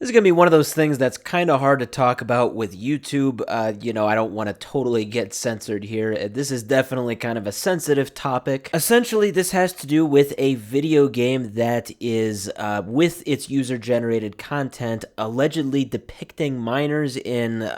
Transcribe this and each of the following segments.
This is going to be one of those things that's kind of hard to talk about with YouTube. I don't want to totally get censored here. This is definitely kind of a sensitive topic. Essentially, this has to do with a video game that is, with its user-generated content, allegedly depicting minors in,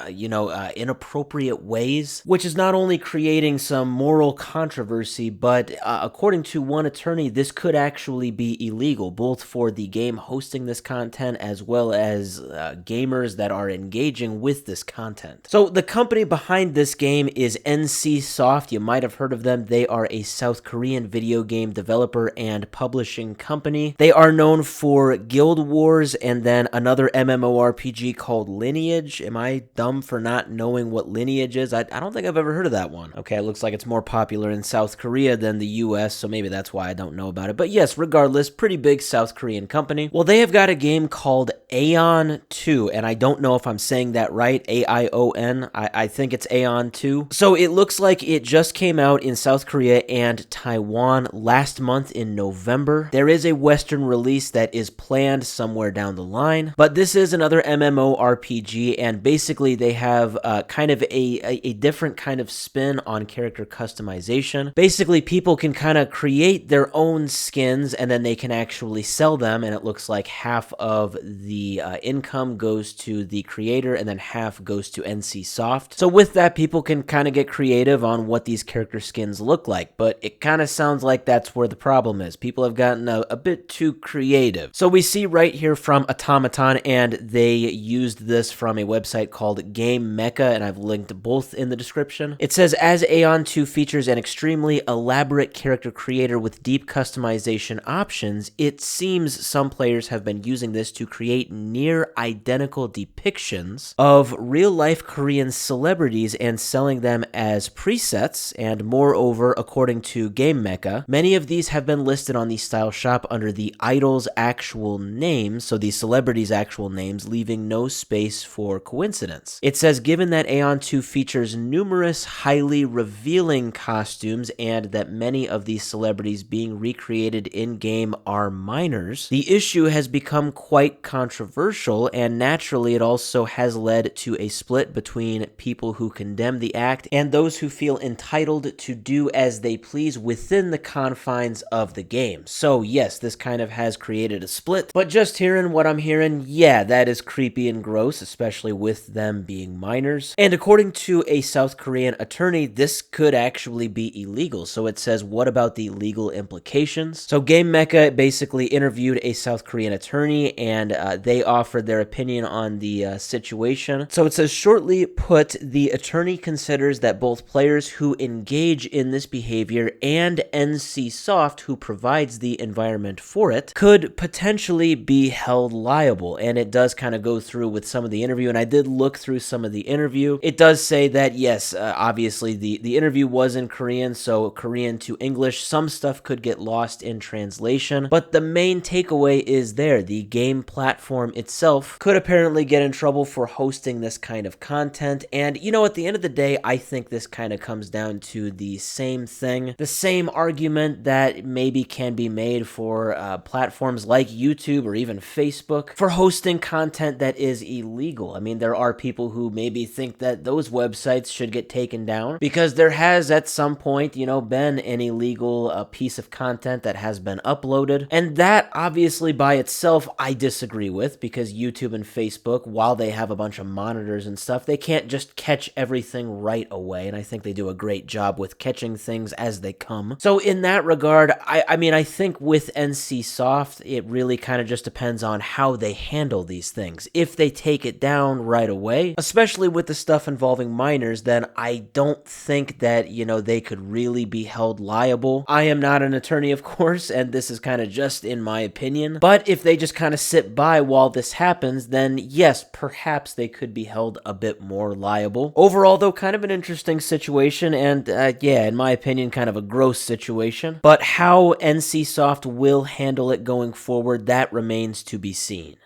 inappropriate ways, which is not only creating some moral controversy, but according to one attorney, this could actually be illegal, both for the game hosting this content as well as gamers that are engaging with this content. So the company behind this game is NC Soft. You might have heard of them. They are a South Korean video game developer and publishing company. They are known for Guild Wars and then another MMORPG called Lineage. Am I dumb for not knowing what Lineage is? I don't think I've ever heard of that one. Okay, it looks like it's more popular in South Korea than the US, so maybe that's why I don't know about it. But yes, regardless, pretty big South Korean company. Well, they have got a game called Aeon 2, and I don't know if I'm saying that right, Aion. I think it's Aeon 2. So it looks like it just came out in South Korea and Taiwan last month in November. There is a Western release that is planned somewhere down the line, but this is another MMORPG, and basically they have kind of a different kind of spin on character customization. Basically, people can kind of create their own skins, and then they can actually sell them, and it looks like half of the income goes to the creator and then half goes to NC Soft. So with that, people can kind of get creative on what these character skins look like, but it kind of sounds like that's where the problem is. People have gotten a bit too creative. So we see right here from Automaton, and they used this from a website called Game Mecha, and I've linked both in the description. It says, as Aeon 2 features an extremely elaborate character creator with deep customization options, it seems some players have been using this to create near identical depictions of real-life Korean celebrities and selling them as presets, and moreover, according to Game Mecha, many of these have been listed on the Style Shop under the idol's actual names, so the celebrities' actual names, leaving no space for coincidence. It says, given that Aeon 2 features numerous highly revealing costumes and that many of these celebrities being recreated in-game are minors, the issue has become quite controversial, and naturally it also has led to a split between people who condemn the act and those who feel entitled to do as they please within the confines of the game. So yes, this kind of has created a split, but just hearing what I'm hearing, yeah, that is creepy and gross, especially with them being minors. And according to a South Korean attorney, this could actually be illegal. So it says, what about the legal implications? So Game Mecha basically interviewed a South Korean attorney, and they offered their opinion on the situation. So it says, shortly put, the attorney considers that both players who engage in this behavior and NC Soft, who provides the environment for it, could potentially be held liable. And it does kind of go through with some of the interview, and I did look through some of the interview. It does say that, yes, obviously the interview was in Korean, so Korean to English, some stuff could get lost in translation, but the main takeaway is there. The game platform itself could apparently get in trouble for hosting this kind of content, and at the end of the day, I think this kind of comes down to the same thing, the same argument that maybe can be made for platforms like YouTube or even Facebook for hosting content that is illegal. I mean, there are people who maybe think that those websites should get taken down because there has at some point, been an illegal piece of content that has been uploaded, and that obviously by itself I disagree with, because YouTube and Facebook, while they have a bunch of monitors and stuff, they can't just catch everything right away, and I think they do a great job with catching things as they come. So in that regard, I think with NC Soft, it really kind of just depends on how they handle these things. If they take it down right away, especially with the stuff involving minors, then I don't think that, they could really be held liable. I am not an attorney, of course, and this is kind of just in my opinion, but if they just kind of sit by while this happens, then yes, perhaps they could be held a bit more liable. Overall, though, kind of an interesting situation, and yeah, in my opinion, kind of a gross situation, but how NC Soft will handle it going forward, that remains to be seen.